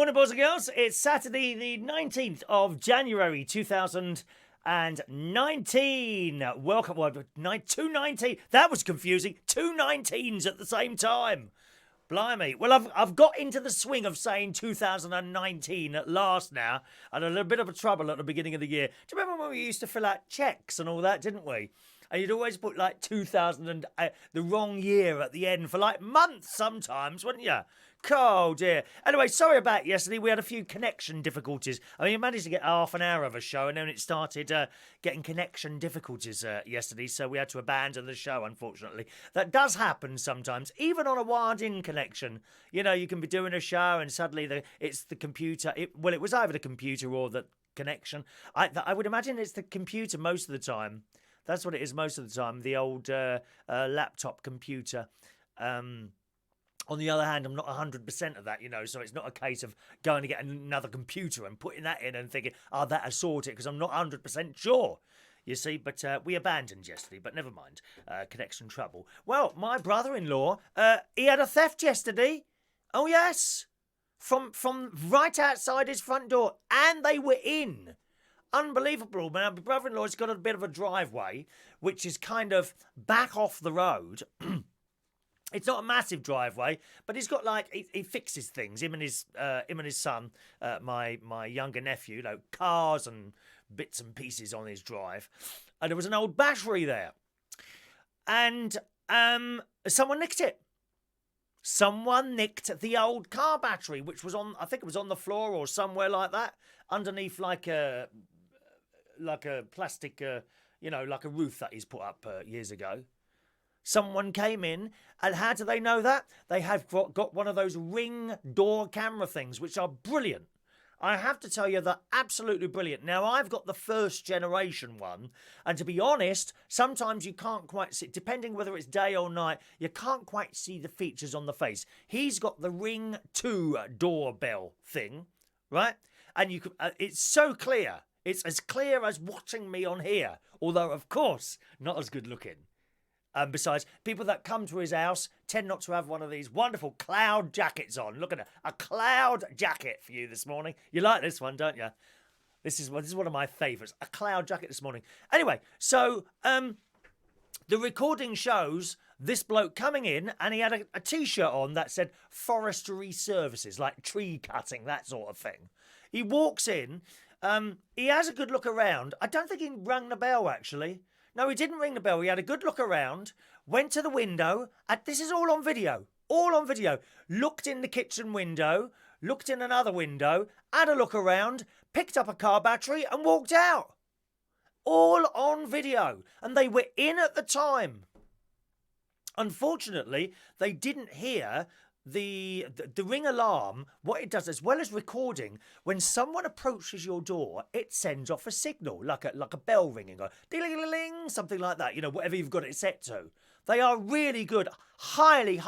Morning, boys and girls. It's Saturday, the 19th of January, 2019. Welcome. Well, 219. That was confusing. 2 19s at the same time. Blimey. Well, I've got into the swing of saying 2019 at last now. I had a little bit of a trouble at the beginning of the year. Do you remember when we used to fill out checks and all that, didn't we? And you'd always put like 2000 and the wrong year at the end for like months sometimes, wouldn't you? Oh dear. Anyway, sorry about yesterday. We had a few connection difficulties. I mean, we managed to get half an hour of a show, and then it started getting connection difficulties yesterday, so we had to abandon the show, unfortunately. That does happen sometimes, even on a wired-in connection. You know, you can be doing a show, and suddenly it's the computer. It was either the computer or the connection. I would imagine it's the computer most of the time. That's what it is most of the time, the old laptop computer. On the other hand, I'm not 100% of that, you know, so it's not a case of going to get another computer and putting that in and thinking, oh, that'll sort it, because I'm not 100% sure, you see. But we abandoned yesterday, but never mind. Connection trouble. Well, my brother-in-law, he had a theft yesterday. Oh, yes. From right outside his front door, and they were in. Unbelievable. My brother-in-law's got a bit of a driveway, which is kind of back off the road. It's not a massive driveway, but he's got like he fixes things. Him and his son, my younger nephew, you know, cars and bits and pieces on his drive. And there was an old battery there, and someone nicked it. Someone nicked the old car battery, which was on. I think it was on the floor or somewhere like that, underneath like a plastic, like a roof that he's put up years ago. Someone came in, and how do they know that? They have got one of those Ring door camera things, which are brilliant. I have to tell you, they're absolutely brilliant. Now, I've got the first generation one, and to be honest, sometimes you can't quite see, depending whether it's day or night, you can't quite see the features on the face. He's got the Ring 2 doorbell thing, right? And you can, it's so clear. It's as clear as watching me on here, although, of course, not as good looking. Besides, people that come to his house tend not to have one of these wonderful cloud jackets on. Look at it, a cloud jacket for you this morning. You like this one, don't you? This is one of my favourites, a cloud jacket this morning. Anyway, so the recording shows this bloke coming in, and he had a T-shirt on that said forestry services, like tree cutting, that sort of thing. He walks in, he has a good look around. I don't think he rang the bell, actually. No, he didn't ring the bell. He had a good look around, went to the window, and this is all on video. All on video. Looked in the kitchen window, looked in another window, had a look around, picked up a car battery and walked out. All on video. And they were in at the time. Unfortunately, they didn't hear the Ring alarm. What it does, as well as recording, when someone approaches your door, it sends off a signal, like a bell ringing, or ding-a-ling-a-ling, something like that, you know, whatever you've got it set to. They are really good, highly,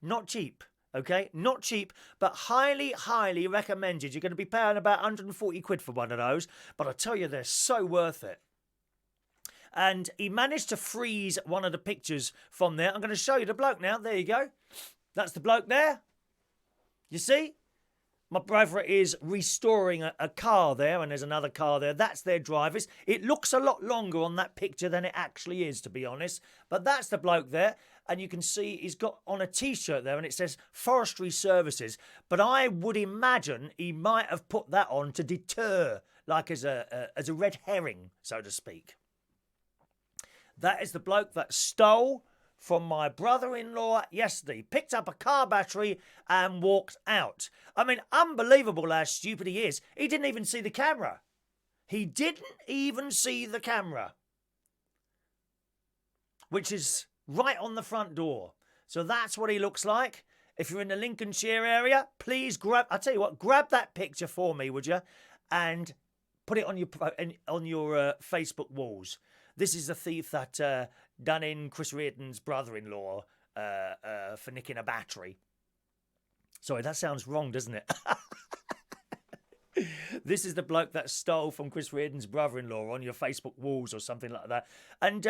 not cheap, okay? Not cheap, but highly recommended. You're going to be paying about 140 quid for one of those, but I tell you, they're so worth it. And he managed to freeze one of the pictures from there. I'm going to show you the bloke now. There you go. That's the bloke there. You see? My brother is restoring a car there, and there's another car there. That's their drivers. It looks a lot longer on that picture than it actually is, to be honest. But that's the bloke there. And you can see he's got on a T-shirt there, and it says Forestry Services. But I would imagine he might have put that on to deter, like as a red herring, so to speak. That is the bloke that stole from my brother-in-law yesterday. Picked up a car battery and walked out. I mean, unbelievable how stupid he is. He didn't even see the camera. He didn't even see the camera. Which is right on the front door. So that's what he looks like. If you're in the Lincolnshire area, please grab that picture for me, would you? And put it on your Facebook walls. This is the thief that done in Chris Reardon's brother-in-law for nicking a battery. Sorry, that sounds wrong, doesn't it? This is the bloke that stole from Chris Reardon's brother-in-law on your Facebook walls or something like that. And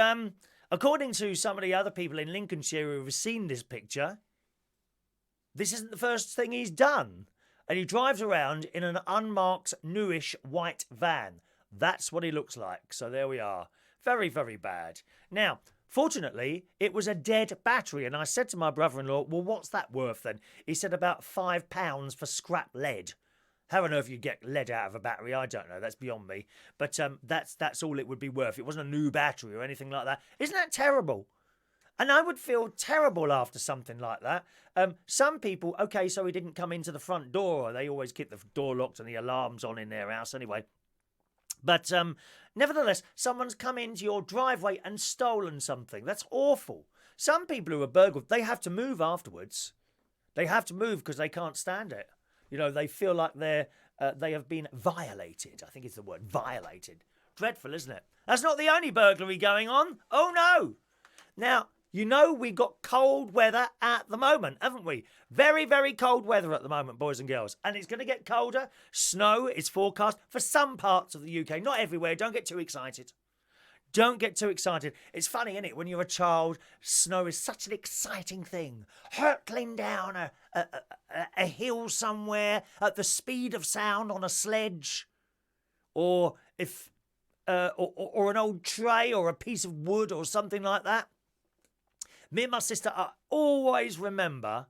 according to some of the other people in Lincolnshire who have seen this picture, this isn't the first thing he's done. And he drives around in an unmarked, newish white van. That's what he looks like. So there we are. Very, very bad. Now, fortunately, it was a dead battery. And I said to my brother-in-law, well, what's that worth then? He said about £5 for scrap lead. How on earth you get lead out of a battery, I don't know. That's beyond me. But that's all it would be worth. It wasn't a new battery or anything like that. Isn't that terrible? And I would feel terrible after something like that. Some people, okay, so he didn't come into the front door. They always keep the door locked and the alarms on in their house anyway. But nevertheless, someone's come into your driveway and stolen something. That's awful. Some people who are burgled, they have to move afterwards. They have to move because they can't stand it. You know, they feel like they have been violated. I think it's the word, violated. Dreadful, isn't it? That's not the only burglary going on. Oh, no. Now, you know we got cold weather at the moment, haven't we? Very, very cold weather at the moment, boys and girls. And it's going to get colder. Snow is forecast for some parts of the UK. Not everywhere. Don't get too excited. Don't get too excited. It's funny, isn't it? When you're a child, snow is such an exciting thing. Hurtling down a hill somewhere at the speed of sound on a sledge. Or if or an old tray or a piece of wood or something like that. Me and my sister, I always remember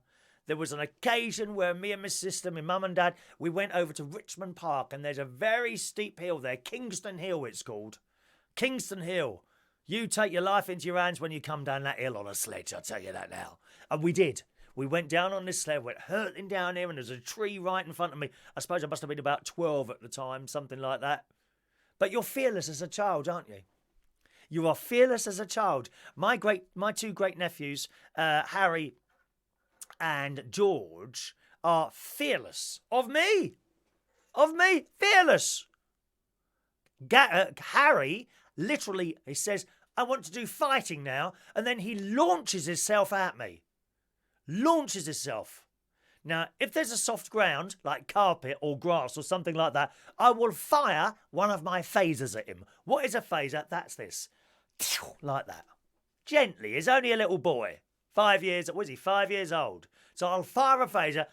there was an occasion where me and my sister, my mum and dad, we went over to Richmond Park, and there's a very steep hill there, Kingston Hill it's called. Kingston Hill. You take your life into your hands when you come down that hill on a sledge, I'll tell you that now. And we did. We went down on this sled, went hurtling down here, and there's a tree right in front of me. I suppose I must have been about 12 at the time, something like that. But you're fearless as a child, aren't you? You are fearless as a child. My two great nephews, Harry and George, are fearless of me. Of me, fearless. Harry literally, he says, I want to do fighting now, and then he launches himself at me. Launches himself. Now, if there's a soft ground, like carpet or grass or something like that, I will fire one of my phasers at him. What is a phaser? That's this. Like that. Gently. He's only a little boy. 5 years, was he? 5 years old. So I'll fire a phaser,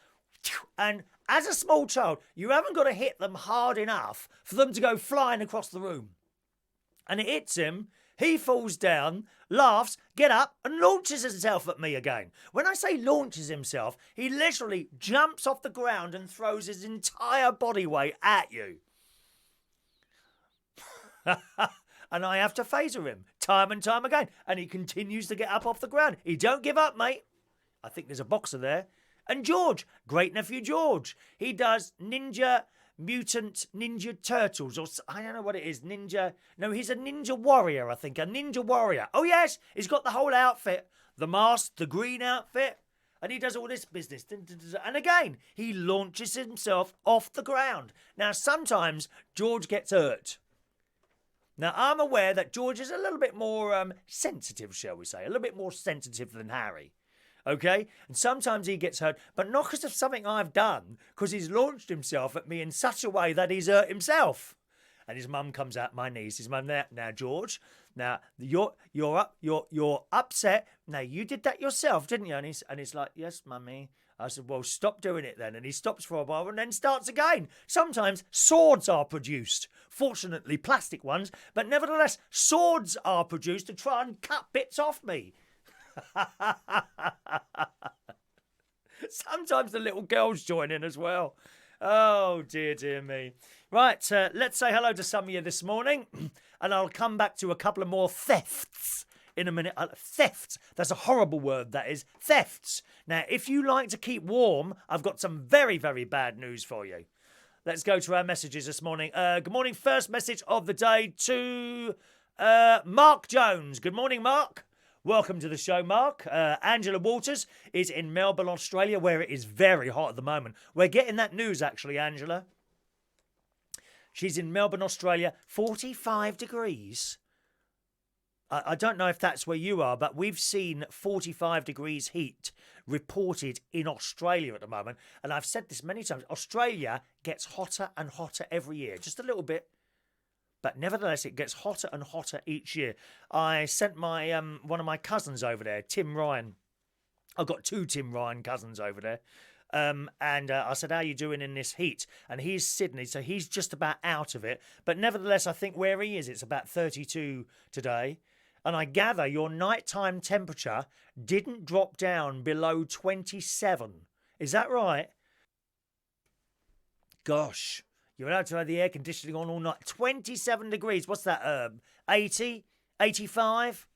and as a small child, you haven't got to hit them hard enough for them to go flying across the room. And it hits him, he falls down, laughs, get up, and launches himself at me again. When I say launches himself, he literally jumps off the ground and throws his entire body weight at you. And I have to phaser him time and time again. And he continues to get up off the ground. He don't give up, mate. I think there's a boxer there. And George, great nephew George, he does Mutant Ninja Turtles, or I don't know what it is, ninja. No, he's a ninja warrior, I think, a ninja warrior. Oh yes, he's got the whole outfit, the mask, the green outfit, and he does all this business. And again, he launches himself off the ground. Now, sometimes George gets hurt. Now, I'm aware that George is a little bit more sensitive, shall we say, a little bit more sensitive than Harry. Okay? And sometimes he gets hurt, but not because of something I've done, because he's launched himself at me in such a way that he's hurt himself. And his mum comes out my knees. His mum, now, George, now you're upset. Now you did that yourself, didn't you? And he's like, yes, mummy. I said, well, stop doing it then. And he stops for a while and then starts again. Sometimes swords are produced. Fortunately, plastic ones. But nevertheless, swords are produced to try and cut bits off me. Sometimes the little girls join in as well. Oh, dear me. Right, let's say hello to some of you this morning. And I'll come back to a couple of more thefts in a minute. Thefts. That's a horrible word, that is. Thefts. Now, if you like to keep warm, I've got some very, very bad news for you. Let's go to our messages this morning. Good morning. First message of the day to Mark Jones. Good morning, Mark. Welcome to the show, Mark. Angela Waters is in Melbourne, Australia, where it is very hot at the moment. We're getting that news, actually, Angela. She's in Melbourne, Australia, 45 degrees. I don't know if that's where you are, but we've seen 45 degrees heat reported in Australia at the moment. And I've said this many times. Australia gets hotter and hotter every year. Just a little bit. But nevertheless, it gets hotter and hotter each year. I sent my one of my cousins over there, Tim Ryan. I've got two Tim Ryan cousins over there. And I said, how are you doing in this heat? And he's Sydney, so he's just about out of it. But nevertheless, I think where he is, it's about 32 today. And I gather your nighttime temperature didn't drop down below 27. Is that right? Gosh, you're allowed to have the air conditioning on all night. 27 degrees. What's that, 80? 85?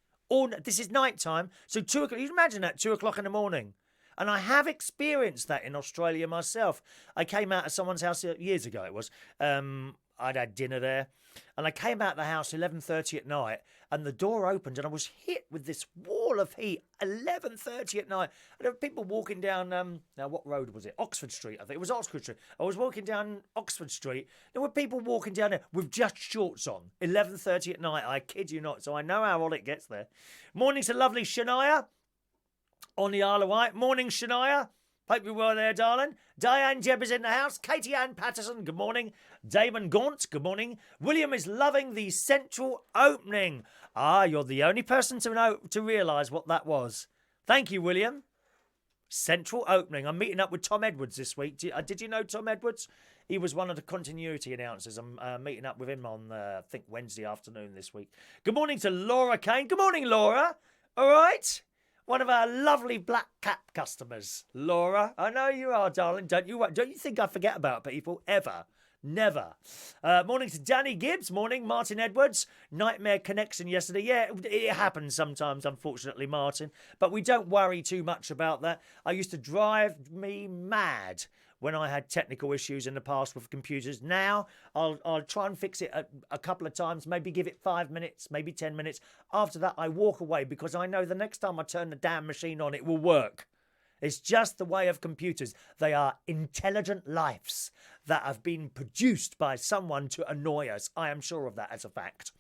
This is nighttime. So 2 o'clock. You can imagine that, 2 o'clock in the morning. And I have experienced that in Australia myself. I came out of someone's house years ago, it was. I'd had dinner there. And I came out of the house 11:30 at night, and the door opened, and I was hit with this wall of heat. 11:30 at night. And there were people walking down, now what road was it? Oxford Street, I think. It was Oxford Street. I was walking down Oxford Street. There were people walking down there with just shorts on. 11:30 at night, I kid you not. So I know how hot it gets there. Morning to lovely Shania on the Isle of Wight. Morning, Shania. Hope you were there, darling. Diane Jebb is in the house. Katie Ann Patterson, good morning. Damon Gaunt, good morning. William is loving the central opening. Ah, you're the only person to realise what that was. Thank you, William. Central opening. I'm meeting up with Tom Edwards this week. Did you know Tom Edwards? He was one of the continuity announcers. I'm meeting up with him on, I think, Wednesday afternoon this week. Good morning to Laura Kane. Good morning, Laura. All right. One of our lovely black cap customers, Laura. I know you are, darling. Don't you think I forget about people ever? Never. Morning to Danny Gibbs. Morning, Martin Edwards. Nightmare connection yesterday. Yeah, it happens sometimes, unfortunately, Martin. But we don't worry too much about that. I used to drive me mad when I had technical issues in the past with computers. Now, I'll try and fix it a couple of times, maybe give it 5 minutes, maybe 10 minutes. After that, I walk away because I know the next time I turn the damn machine on, it will work. It's just the way of computers. They are intelligent lives that have been produced by someone to annoy us. I am sure of that as a fact.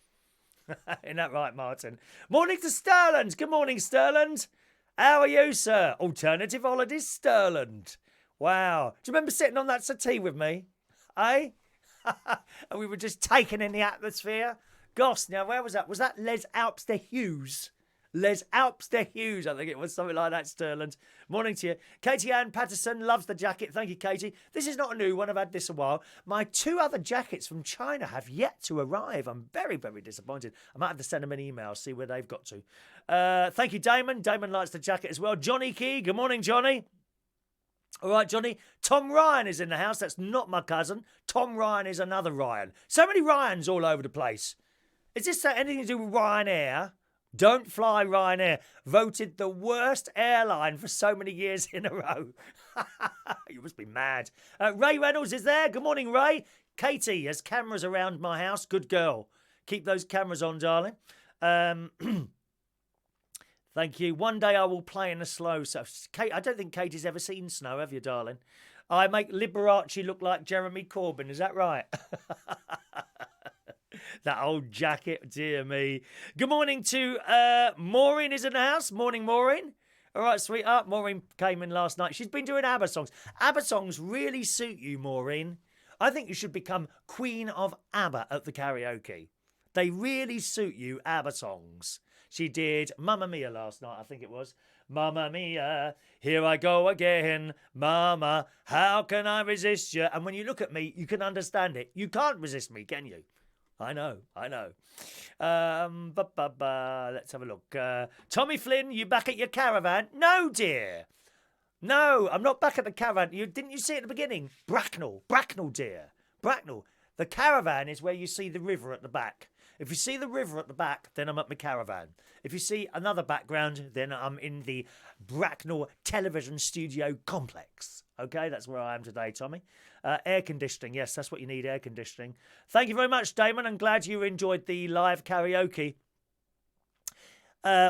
Isn't that right, Martin? Morning to Stirland. Good morning, Stirland. How are you, sir? Alternative Holidays, Stirland. Wow. Do you remember sitting on that settee with me? Eh? And we were just taking in the atmosphere. Gosh, now where was that? Was that Les Alps de Hughes? Les Alps de Hughes, I think it was, something like that, Stirland. Morning to you. Katie Ann Patterson loves the jacket. Thank you, Katie. This is not a new one. I've had this a while. My 2 other jackets from China have yet to arrive. I'm very, very disappointed. I might have to send them an email, see where they've got to. Thank you, Damon. Damon likes the jacket as well. Johnny Key. Good morning, Johnny. All right, Johnny. Tom Ryan is in the house. That's not my cousin. Tom Ryan is another Ryan. So many Ryans all over the place. Is this anything to do with Ryanair? Don't fly Ryanair. Voted the worst airline for so many years in a row. You must be mad. Ray Reynolds is there. Good morning, Ray. Katie has cameras around my house. Good girl. Keep those cameras on, darling. Thank you. One day I will play in the slow. So, Kate, I don't think Katie's ever seen snow, have you, darling? I make Liberace look like Jeremy Corbyn. Is that right? That old jacket, dear me. Good morning to Maureen is in the house. Morning, Maureen. All right, sweetheart. Maureen came in last night. She's been doing ABBA songs. ABBA songs really suit you, Maureen. I think you should become Queen of ABBA at the karaoke. They really suit you, ABBA songs. She did Mamma Mia last night, I think it was. Mamma Mia, here I go again. Mama, how can I resist you? And when you look at me, you can understand it. You can't resist me, can you? I know. Let's have a look. Tommy Flynn, you back at your caravan? No, dear. No, I'm not back at the caravan. Didn't you see at the beginning? Bracknell, dear. Bracknell. The caravan is where you see the river at the back. If you see the river at the back, then I'm at my caravan. If you see another background, then I'm in the Bracknell television studio complex. Okay, that's where I am today, Tommy. Air conditioning, yes, that's what you need, air conditioning. Thank you very much, Damon. I'm glad you enjoyed the live karaoke.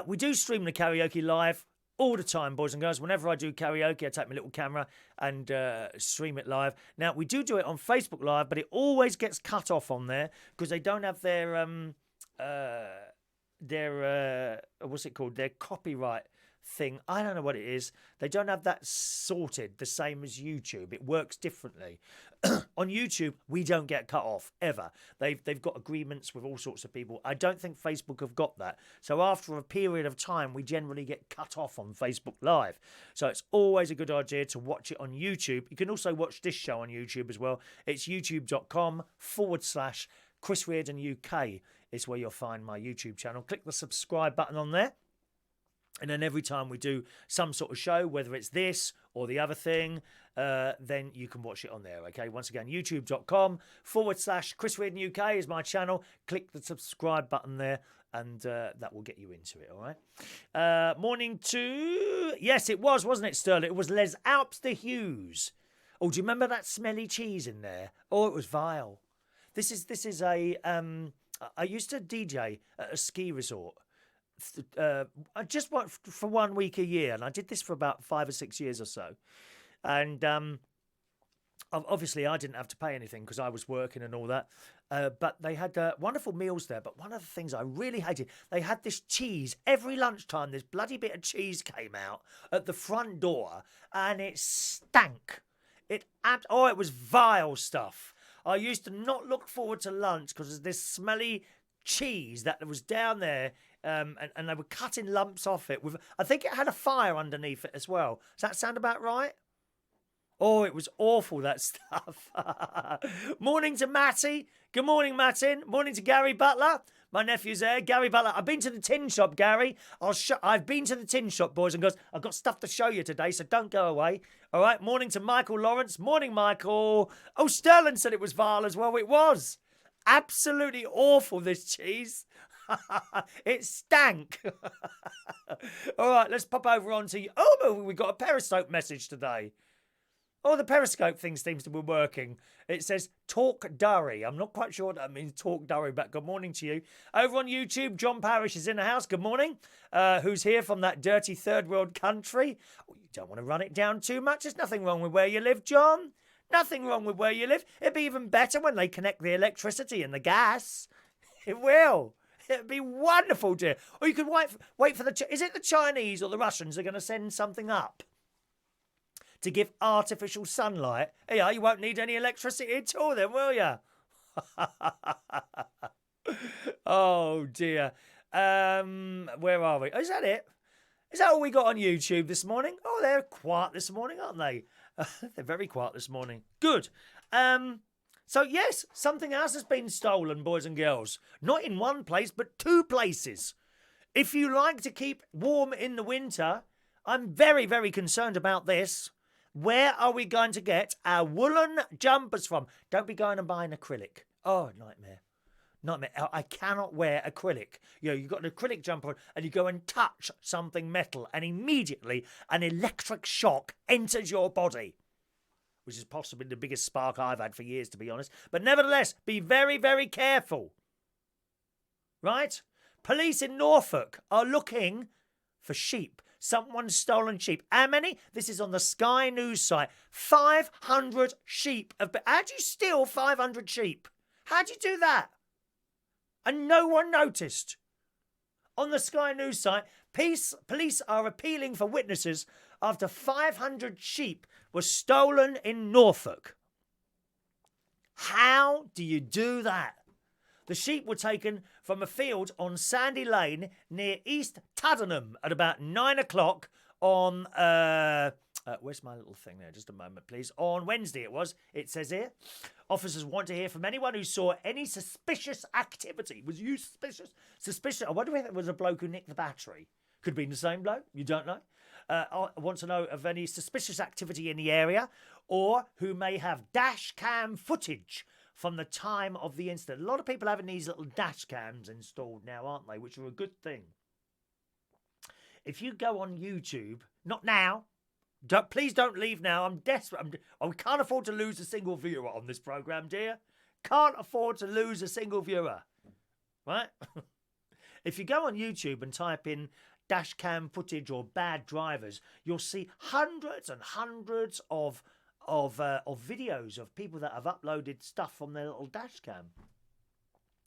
We do stream the karaoke live all the time, boys and girls. Whenever I do karaoke, I take my little camera and stream it live. Now, we do it on Facebook Live, but it always gets cut off on there because they don't have their what's it called? Their copyright thing. I don't know what it is. They don't have that sorted the same as YouTube. It works differently. On YouTube, we don't get cut off ever. They've got agreements with all sorts of people. I don't think Facebook have got that. So after a period of time, we generally get cut off on Facebook Live. So it's always a good idea to watch it on YouTube. You can also watch this show on YouTube as well. It's youtube.com/Chris Reardon UK is where you'll find my YouTube channel. Click the subscribe button on there. And then every time we do some sort of show, whether it's this or the other thing, then you can watch it on there, okay? Once again, youtube.com/Chris Reardon UK is my channel. Click the subscribe button there, and that will get you into it, all right? Morning to... Yes, it was, wasn't it, Sterling? It was Les Alps de Hughes. Oh, do you remember that smelly cheese in there? Oh, it was vile. This is a... I used to DJ at a ski resort. I just worked for 1 week a year, and I did this for about 5 or 6 years or so. And obviously, I didn't have to pay anything because I was working and all that. But they had wonderful meals there. But one of the things I really hated, they had this cheese every lunchtime. This bloody bit of cheese came out at the front door, and it stank. It was vile stuff. I used to not look forward to lunch because of this smelly cheese that was down there. And they were cutting lumps off it. I think it had a fire underneath it as well. Does that sound about right? Oh, it was awful, that stuff. Morning to Matty. Good morning, Martin. Morning to Gary Butler. My nephew's there. Gary Butler. I've been to the tin shop, Gary. I've been to the tin shop, boys and girls. I've got stuff to show you today, so don't go away. All right. Morning to Michael Lawrence. Morning, Michael. Oh, Sterling said it was vile as well. It was. Absolutely awful, this cheese. It stank. All right, let's pop over onto you. Oh, we got a Periscope message today. Oh, the Periscope thing seems to be working. It says Talk Durry. I'm not quite sure what that means, Talk Durry, but good morning to you. Over on YouTube, John Parrish is in the house. Good morning. Who's here from that dirty third world country? Oh, you don't want to run it down too much. There's nothing wrong with where you live, John. Nothing wrong with where you live. It'd be even better when they connect the electricity and the gas. It will. It'd be wonderful, dear. Or you could wait for the... Is it the Chinese or the Russians are going to send something up to give artificial sunlight? Yeah, you won't need any electricity at all then, will you? Oh, dear. Where are we? Oh, is that it? Is that all we got on YouTube this morning? Oh, they're quiet this morning, aren't they? They're very quiet this morning. Good. So, yes, something else has been stolen, boys and girls. Not in one place, but 2 places. If you like to keep warm in the winter, I'm very, very concerned about this. Where are we going to get our woolen jumpers from? Don't be going and buying acrylic. Oh, nightmare. Nightmare. I cannot wear acrylic. You know, you've got an acrylic jumper on and you go and touch something metal and immediately an electric shock enters your body. Which is possibly the biggest spark I've had for years, to be honest. But nevertheless, be very, very careful. Right? Police in Norfolk are looking for sheep. Someone's stolen sheep. How many? This is on the Sky News site. 500 sheep. How'd you steal 500 sheep? How'd you do that? And no one noticed. On the Sky News site, police are appealing for witnesses after 500 sheep were stolen in Norfolk. How do you do that? The sheep were taken from a field on Sandy Lane near East Tuddenham at about 9 o'clock on... where's my little thing there? Just a moment, please. On Wednesday it was. It says here. Officers want to hear from anyone who saw any suspicious activity. Was you suspicious? Suspicious. I wonder if it was a bloke who nicked the battery. Could be the same bloke. You don't know. I want to know of any suspicious activity in the area or who may have dash cam footage from the time of the incident. A lot of people having these little dash cams installed now, aren't they? Which are a good thing. If you go on YouTube, not now, please don't leave now. I'm desperate. We can't afford to lose a single viewer on this programme, dear. Can't afford to lose a single viewer. Right? If you go on YouTube and type in dash cam footage or bad drivers, you'll see hundreds and hundreds of videos of people that have uploaded stuff from their little dash cam.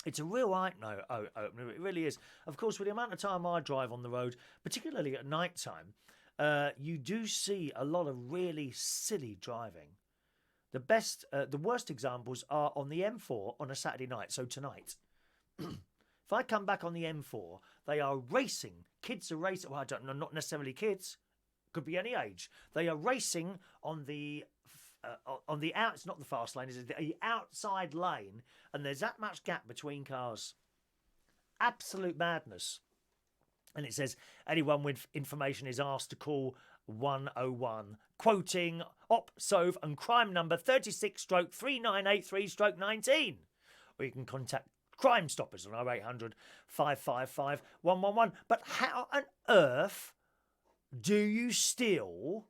It's a real eye-opener. It really is. Of course, with the amount of time I drive on the road, particularly at night time, you do see a lot of really silly driving. The worst examples are on the M4 on a Saturday night. So tonight, if I come back on the M4, they are racing. Kids are racing. Well, I don't know, not necessarily kids. Could be any age. They are racing on the out. It's not the fast lane. It's the outside lane, and there's that much gap between cars. Absolute madness. And it says anyone with information is asked to call 101, quoting OPSOV and crime number 36/3983/19. Or you can contact Crime Stoppers on 0800 555 111. But how on earth do you steal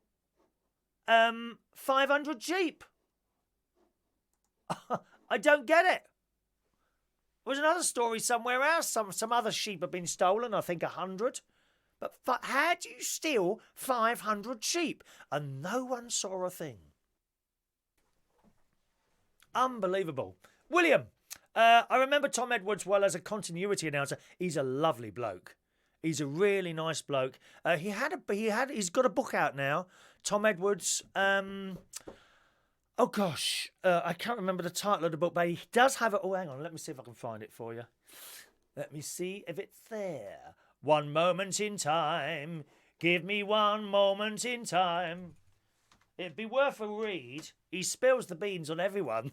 500 sheep? I don't get it. There was another story somewhere else. Some other sheep have been stolen, I think 100. But how do you steal 500 sheep? And no one saw a thing. Unbelievable. William, I remember Tom Edwards well as a continuity announcer. He's a lovely bloke. He's a really nice bloke. He's got a book out now. Tom Edwards. Oh gosh, I can't remember the title of the book, but he does have it. Oh, hang on, let me see if I can find it for you. Let me see if it's there. One moment in time. Give me one moment in time. It'd be worth a read. He spills the beans on everyone.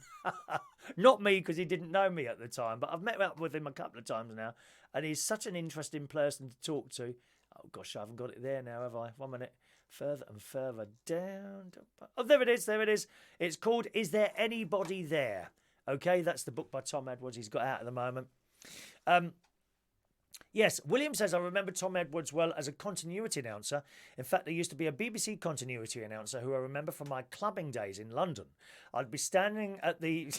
Not me, because he didn't know me at the time, but I've met up with him a couple of times now, and he's such an interesting person to talk to. Oh gosh, I haven't got it there now, have I? 1 minute. Further and further down. Oh, there it is. There it is. It's called Is There Anybody There? Okay, that's the book by Tom Edwards he's got out at the moment. Yes, William says, I remember Tom Edwards well as a continuity announcer. In fact, there used to be a BBC continuity announcer who I remember from my clubbing days in London. I'd be standing at the...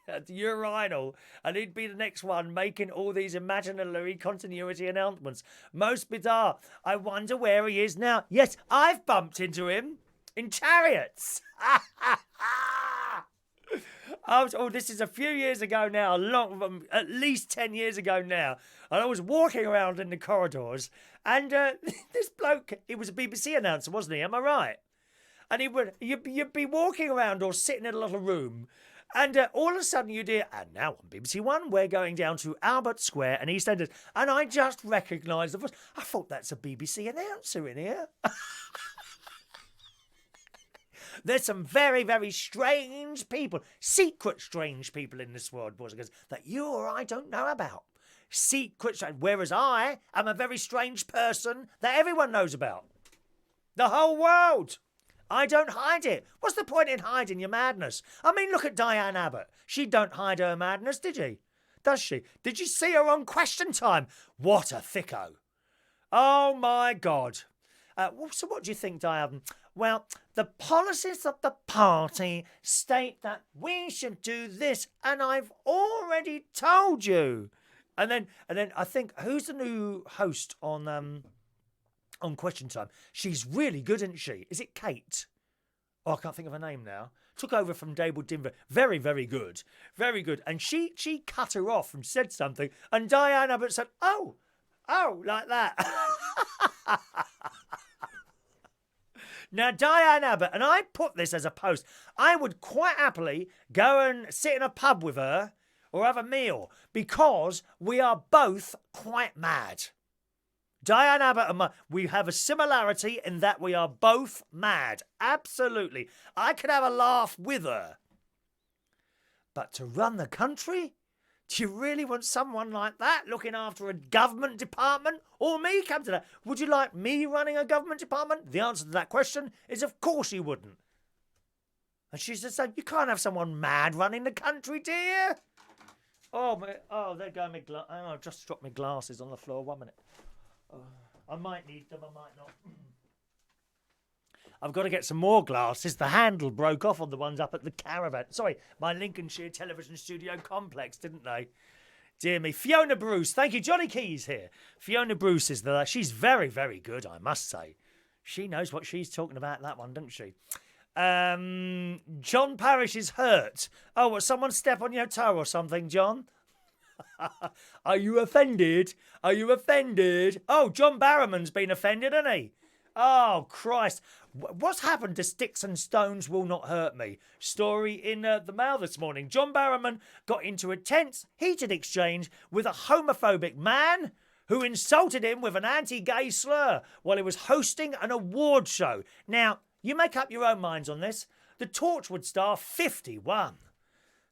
at the urinal, and he'd be the next one making all these imaginary continuity announcements. Most bizarre. I wonder where he is now. Yes, I've bumped into him in Chariots. This is a few years ago now, at least 10 years ago now. And I was walking around in the corridors, and this bloke, he was a BBC announcer, wasn't he? Am I right? And you'd be walking around or sitting in a little room, and all of a sudden you'd hear, and now on BBC One, we're going down to Albert Square and EastEnders. And I just recognised the voice. I thought, that's a BBC announcer in here. There's some very, very strange people, secret strange people in this world, boys and girls, that you or I don't know about. Secret strange. Whereas I am a very strange person that everyone knows about. The whole world. I don't hide it. What's the point in hiding your madness? I mean, look at Diane Abbott. She don't hide her madness, did she? Does she? Did you see her on Question Time? What a thicko. Oh, my God. So what do you think, Diane? Well, the policies of the party state that we should do this, and I've already told you. And then I think, who's the new host on Question Time? She's really good, isn't she? Is it Kate? Oh, I can't think of her name now. Took over from Dable Dinver. Very, very good. Very good. And she cut her off and said something, and Diane Abbott said, oh, like that. Now, Diane Abbott, and I put this as a post, I would quite happily go and sit in a pub with her or have a meal, because we are both quite mad. Diane Abbott and we have a similarity in that we are both mad. Absolutely. I could have a laugh with her. But to run the country? Do you really want someone like that looking after a government department? Or me? Come to that. Would you like me running a government department? The answer to that question is of course you wouldn't. And she said, so you can't have someone mad running the country, do you? There go my glasses. I've just dropped my glasses on the floor. 1 minute. I might need them, I might not. I've got to get some more glasses. The handle broke off on the ones up at the caravan. Sorry, my Lincolnshire television studio complex, didn't they? Dear me. Fiona Bruce. Thank you. Johnny Keys here. Fiona Bruce is there. She's very, very good, I must say. She knows what she's talking about, that one, doesn't she? John Parrish is hurt. Oh, will someone step on your toe or something, John? Are you offended? Are you offended? Oh, John Barrowman's been offended, hasn't he? Oh, Christ. What's happened to Sticks and Stones Will Not Hurt Me? Story in the Mail this morning. John Barrowman got into a tense, heated exchange with a homophobic man who insulted him with an anti-gay slur while he was hosting an award show. Now, you make up your own minds on this. The Torchwood star, 51.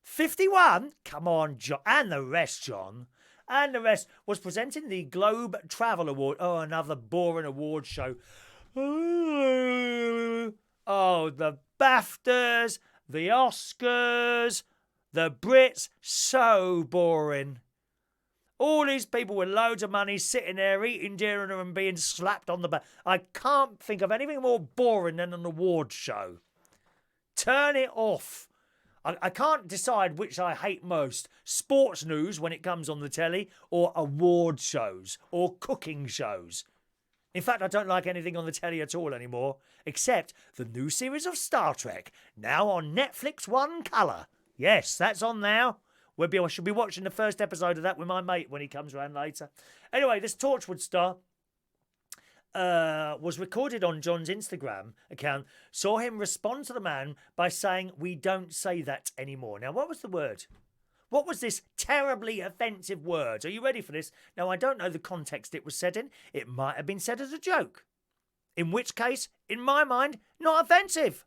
51? Come on, John. And the rest, John. And the rest was presenting the Globe Travel Award. Oh, another boring award show. Oh, the BAFTAs, the Oscars, the Brits. So boring. All these people with loads of money sitting there eating dinner and being slapped on the back. I can't think of anything more boring than an award show. Turn it off. I can't decide which I hate most. Sports news when it comes on the telly, or award shows, or cooking shows. In fact, I don't like anything on the telly at all anymore, except the new series of Star Trek, now on Netflix One Colour. Yes, that's on now. I should be watching the first episode of that with my mate when he comes around later. Anyway, this Torchwood star was recorded on John's Instagram account, saw him respond to the man by saying, "We don't say that anymore." Now, what was the word? What was this terribly offensive word? Are you ready for this? Now, I don't know the context it was said in. It might have been said as a joke. In which case, in my mind, not offensive.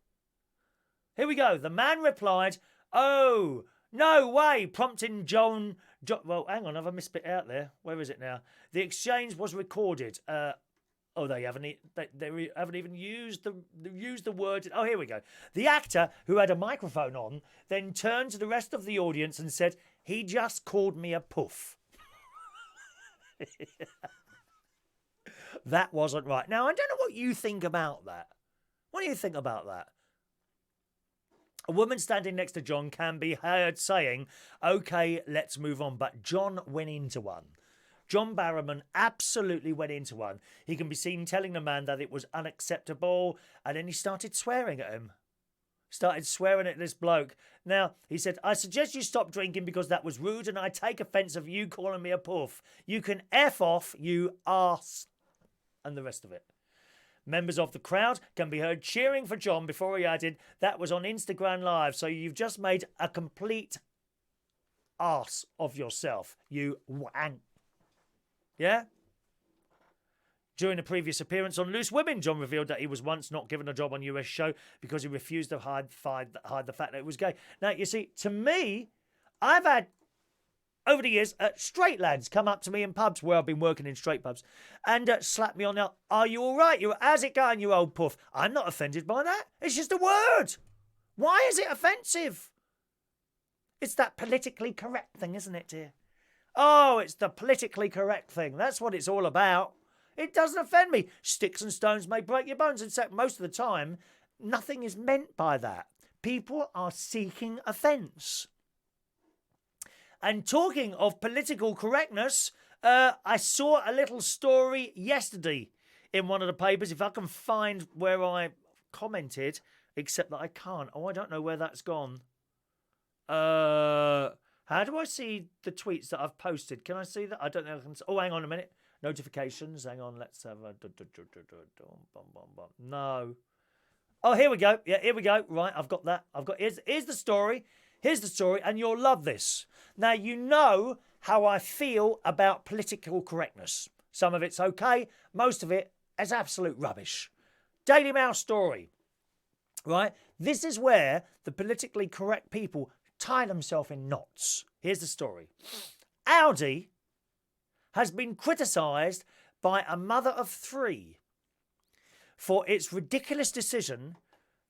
Here we go. The man replied, "Oh, no way," prompting John. Well, hang on, have I missed it out there? Where is it now? The exchange was recorded. They haven't even used the word. Oh, here we go. The actor, who had a microphone on, then turned to the rest of the audience and said, "He just called me a puff." That wasn't right. Now, I don't know what you think about that. What do you think about that? A woman standing next to John can be heard saying, "Okay, let's move on." But John went into one. John Barrowman absolutely went into one. He can be seen telling the man that it was unacceptable, and then he started swearing at him. Started swearing at this bloke. Now, he said, "I suggest you stop drinking because that was rude, and I take offence of you calling me a puff. You can F off, you arse," and the rest of it. Members of the crowd can be heard cheering for John before he added, "That was on Instagram Live, so you've just made a complete arse of yourself, you wank." Yeah? During a previous appearance on Loose Women, John revealed that he was once not given a job on US show because he refused to hide the fact that he was gay. Now, you see, to me, I've had, over the years, straight lads come up to me in pubs where I've been working in straight pubs and slap me on the, "Are you all right? How's it going, you old puff?" I'm not offended by that. It's just a word. Why is it offensive? It's that politically correct thing, isn't it, dear? Oh, it's the politically correct thing. That's what it's all about. It doesn't offend me. Sticks and stones may break your bones. In fact, most of the time, nothing is meant by that. People are seeking offence. And talking of political correctness, I saw a little story yesterday in one of the papers. If I can find where I commented, except that I can't. Oh, I don't know where that's gone. How do I see the tweets that I've posted? Can I see that? I don't know. Oh, hang on a minute. Notifications. Hang on. Let's have a... No. Oh, here we go. Yeah, here we go. Right, I've got that. Here's the story. Here's the story, and you'll love this. Now, you know how I feel about political correctness. Some of it's okay. Most of it is absolute rubbish. Daily Mail story. Right? This is where the politically correct people tie themselves in knots. Here's the story. Audi has been criticised by a mother of three for its ridiculous decision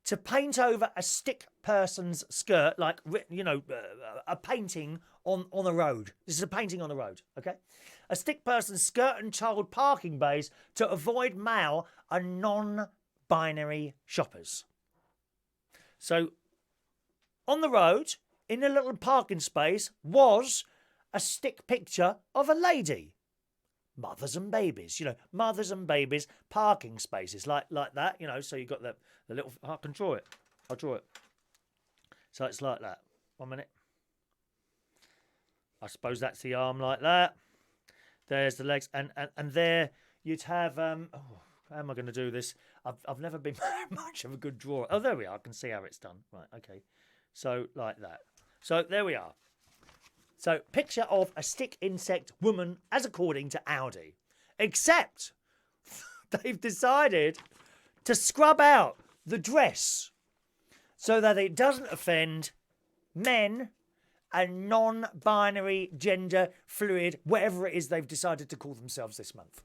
to paint over a stick person's skirt, like, you know, a painting on the road. This is a painting on the road, okay? A stick person's skirt and child parking bays to avoid male and non-binary shoppers. So, on the road, in a little parking space, was a stick picture of a lady. Mothers and babies, you know, mothers and babies, parking spaces, like that, you know, so you've got the little, I can draw it. I'll draw it. So it's like that. 1 minute. I suppose that's the arm like that. There's the legs, and there you'd have. How am I going to do this? I've never been much of a good drawer. Oh, there we are. I can see how it's done. Right, okay. So like that. So there we are. So picture of a stick insect woman, as according to Audi, except they've decided to scrub out the dress so that it doesn't offend men and non-binary, gender fluid, whatever it is they've decided to call themselves this month.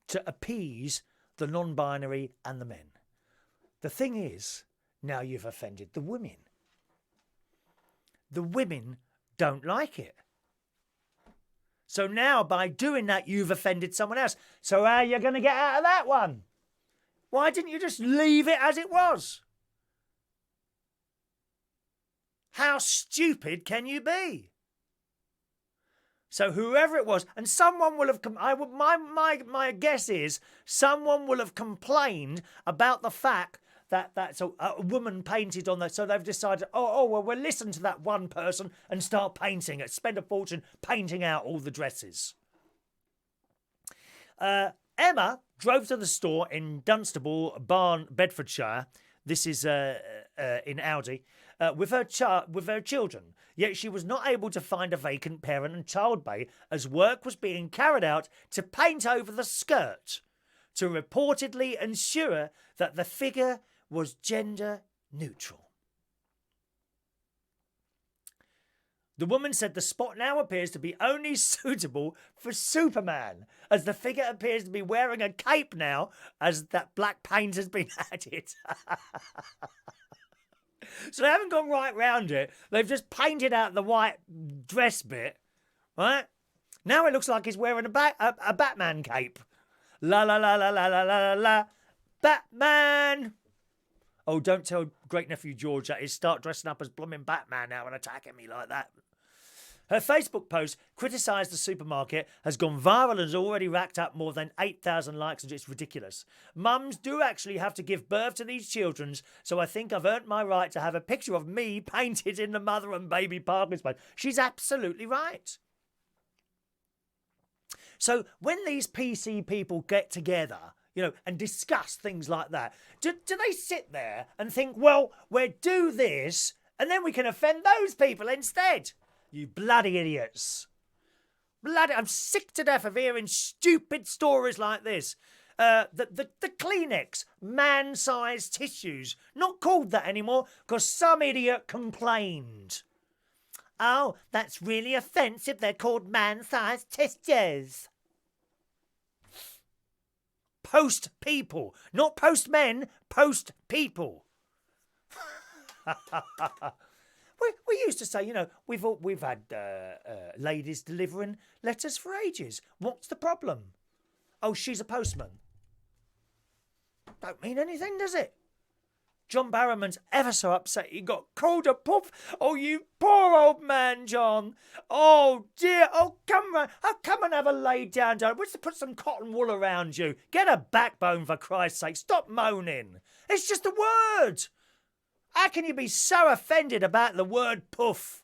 To appease the non-binary and the men. The thing is, now you've offended the women. The women don't like it. So now by doing that, you've offended someone else. So how are you going to get out of that one? Why didn't you just leave it as it was? How stupid can you be? So whoever it was, and someone will have my guess is someone will have complained about the fact that that's a woman painted on that. So they've decided, well, we'll listen to that one person and start painting it. Spend a fortune painting out all the dresses. Emma drove to the store in Dunstable, Barn, Bedfordshire. This is in Audi. With her children, yet she was not able to find a vacant parent and child bay as work was being carried out to paint over the skirt to reportedly ensure that the figure was gender neutral. The woman said the spot now appears to be only suitable for Superman, as the figure appears to be wearing a cape now, as that black paint has been added. So they haven't gone right round it. They've just painted out the white dress bit, right? Now it looks like he's wearing a Batman cape. La la la la la la la la. Batman! Oh, don't tell great nephew George that he'll start dressing up as blooming Batman now and attacking me like that. Her Facebook post criticised the supermarket, has gone viral and has already racked up more than 8,000 likes, and it's ridiculous. Mums do actually have to give birth to these children, so I think I've earned my right to have a picture of me painted in the mother and baby parking space. She's absolutely right. So when these PC people get together, and discuss things like that, do they sit there and think, well, we'll do this and then we can offend those people instead? You bloody idiots. I'm sick to death of hearing stupid stories like this. The Kleenex man-sized tissues, not called that anymore because some idiot complained. Oh, that's really offensive. They're called man-sized tissues. Post people, not post men, post people. We used to say, we've had ladies delivering letters for ages. What's the problem? Oh, she's a postman. Don't mean anything, does it? John Barrowman's ever so upset he got called a puff. Oh, you poor old man, John. Oh, dear. Oh, come and have a lay down, darling. We'll put some cotton wool around you. Get a backbone, for Christ's sake. Stop moaning. It's just a word. How can you be so offended about the word puff?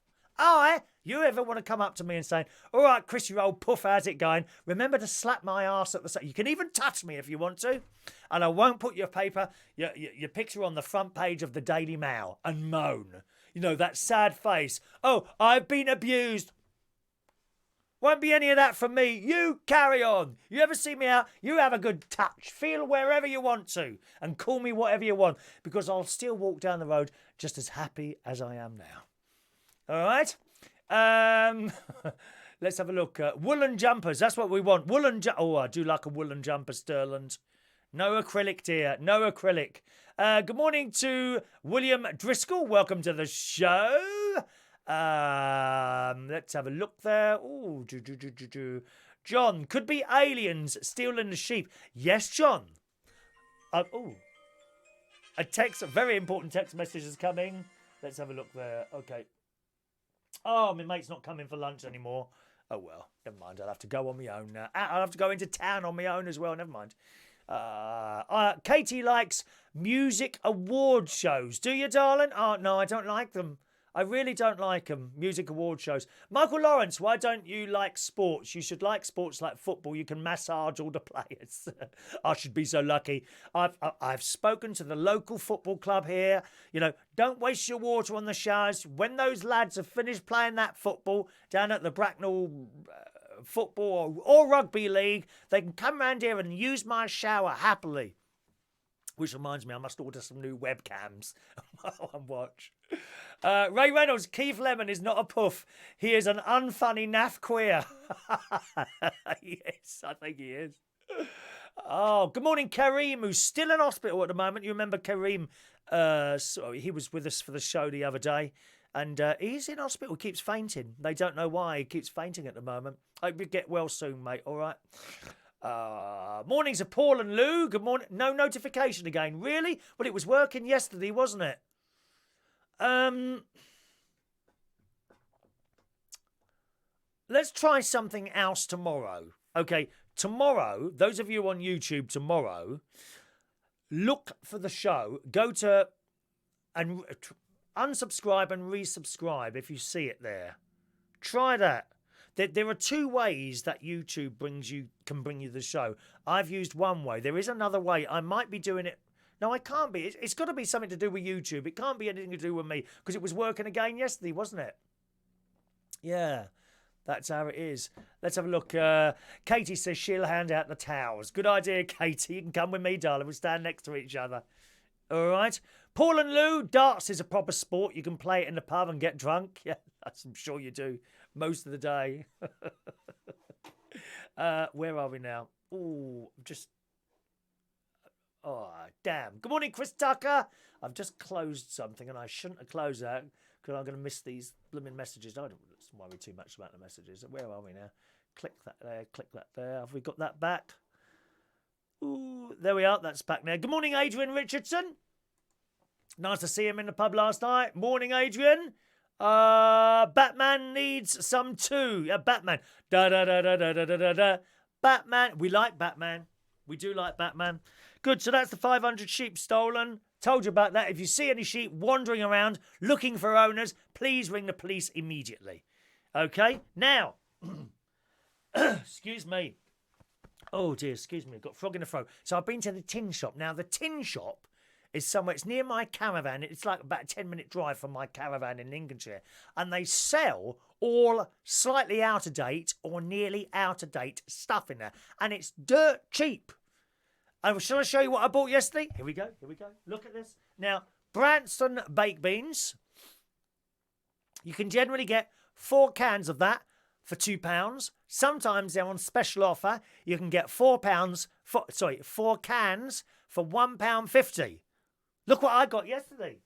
You ever want to come up to me and say, all right, Chris, you old puff, how's it going? Remember to slap my arse at the side. You can even touch me if you want to. And I won't put your picture on the front page of the Daily Mail and moan. That sad face. Oh, I've been abused. Won't be any of that from me. You carry on. You ever see me out? You have a good touch. Feel wherever you want to. And call me whatever you want. Because I'll still walk down the road just as happy as I am now. All right? Let's have a look. Woolen jumpers. That's what we want. Oh, I do like a woolen jumper, Sterland. No acrylic, dear. No acrylic. Good morning to William Driscoll. Welcome to the show. Let's have a look there. Ooh, John, could be aliens stealing the sheep. Yes, John. A very important text message is coming. Let's have a look there. Okay. Oh, my mate's not coming for lunch anymore. Oh, well, never mind. I'll have to go on my own now. I'll have to go into town on my own as well. Never mind. Katie likes music award shows. Do you, darling? Oh, no, I don't like them. I really don't like them, music award shows. Michael Lawrence, why don't you like sports? You should like sports like football. You can massage all the players. I should be so lucky. I've spoken to the local football club here. You know, don't waste your water on the showers. When those lads have finished playing that football down at the Bracknell football or rugby league, they can come round here and use my shower happily. Which reminds me, I must order some new webcams and watch. Ray Reynolds, Keith Lemon is not a puff. He is an unfunny naff queer. Yes, I think he is. Oh, good morning, Kareem, who's still in hospital at the moment. You remember Kareem? He was with us for the show the other day. And he's in hospital, keeps fainting. They don't know why he keeps fainting at the moment. Hope you get well soon, mate, all right? Mornings of Paul and Lou. Good morning. No notification again. Really? Well, it was working yesterday, wasn't it? Let's try something else tomorrow. Okay, tomorrow, those of you on YouTube tomorrow, look for the show. Go to and unsubscribe and resubscribe if you see it there. Try that. There are two ways that YouTube can bring you the show. I've used one way. There is another way. I might be doing it. No, I can't be. It's got to be something to do with YouTube. It can't be anything to do with me because it was working again yesterday, wasn't it? Yeah, that's how it is. Let's have a look. Katie says she'll hand out the towels. Good idea, Katie. You can come with me, darling. We'll stand next to each other. All right. Paul and Lou, darts is a proper sport. You can play it in the pub and get drunk. Yeah, I'm sure you do most of the day. Where are we now? Oh, damn. Good morning, Chris Tucker. I've just closed something and I shouldn't have closed that because I'm going to miss these blooming messages. I don't worry too much about the messages. Where are we now? Click that there, click that there. Have we got that back? Ooh, there we are. That's back now. Good morning, Adrian Richardson. Nice to see him in the pub last night. Morning, Adrian. Batman needs some too. Yeah, Batman. Da da da da da da da da. Batman. We like Batman. We do like Batman. Good. So that's the 500 sheep stolen. Told you about that. If you see any sheep wandering around looking for owners, please ring the police immediately. Okay. Now, excuse me. Oh dear, excuse me. I've got a frog in the throat. So I've been to the tin shop. Now the tin shop is somewhere. It's near my caravan. It's like about a 10-minute drive from my caravan in Lincolnshire. And they sell all slightly out of date or nearly out of date stuff in there. And it's dirt cheap. And shall I show you what I bought yesterday? Here we go. Here we go. Look at this. Now, Branston baked beans. You can generally get 4 cans of that for £2. Sometimes they're on special offer. You can get 4 cans for £1.50. Look what I got yesterday.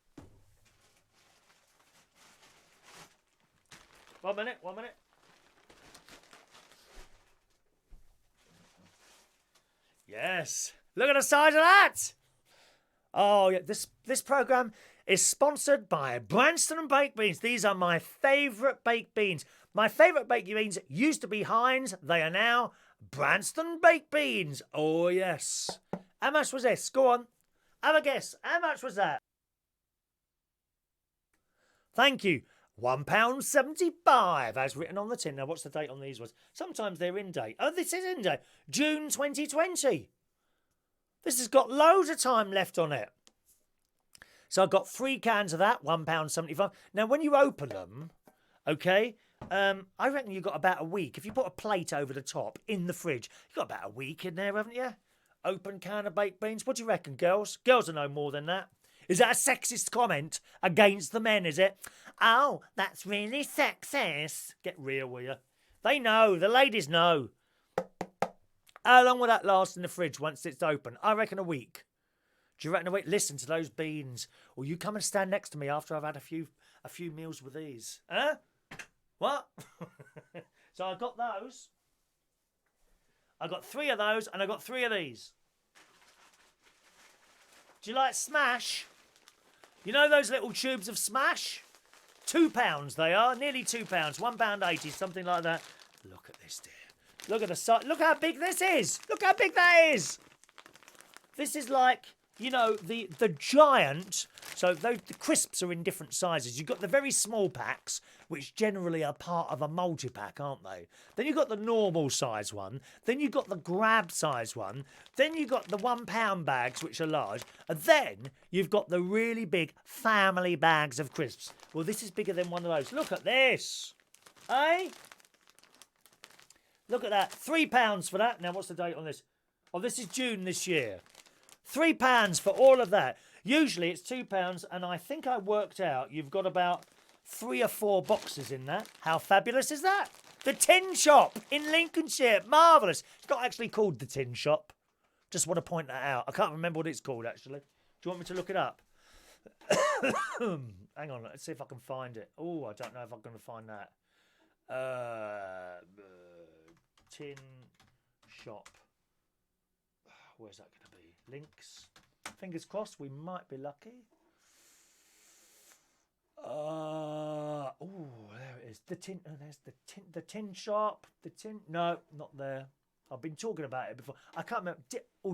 1 minute. Yes. Look at the size of that. Oh, yeah. This program is sponsored by Branston Baked Beans. These are my favourite baked beans. My favourite baked beans used to be Heinz. They are now Branston Baked Beans. Oh, yes. How much was this? Go on. Have a guess. How much was that? Thank you. £1.75 as written on the tin. Now, what's the date on these ones? Sometimes they're in date. Oh, this is in date. June 2020. This has got loads of time left on it. So I've got 3 cans of that, £1.75. Now, when you open them, okay, I reckon you've got about a week. If you put a plate over the top in the fridge, you've got about a week in there, haven't you? Open can of baked beans. What do you reckon, girls? Girls are no more than that. Is that a sexist comment against the men, is it? Oh, that's really sexist. Get real, will you? They know. The ladies know. How long will that last in the fridge once it's open? I reckon a week. Do you reckon a week? Listen to those beans. Or you come and stand next to me after I've had a few meals with these. Huh? What? So I got those. I got 3 of those and I got 3 of these. Do you like Smash? You know those little tubes of Smash? £2 they are, nearly £2, £1.80, something like that. Look at this, dear. Look at the size. Look how big this is. Look how big that is. This is like, you know, the giant. So the crisps are in different sizes. You've got the very small packs, which generally are part of a multi-pack, aren't they? Then you've got the normal size one. Then you've got the grab size one. Then you've got the £1 bags, which are large. And then you've got the really big family bags of crisps. Well, this is bigger than one of those. Look at this. Eh? Look at that. £3 for that. Now, what's the date on this? Oh, this is June this year. £3 for all of that. Usually it's £2, and I think I worked out you've got about 3 or 4 boxes in that. How fabulous is that? The Tin Shop in Lincolnshire. Marvellous. It's not actually called the Tin Shop. Just want to point that out. I can't remember what it's called, actually. Do you want me to look it up? Hang on, let's see if I can find it. Oh, I don't know if I'm going to find that. Tin Shop. Where's that going to be? Links. Fingers crossed, we might be lucky. Oh, there it is. The tin. Oh, there's the tin shop. The tin. No, not there. I've been talking about it before. I can't remember.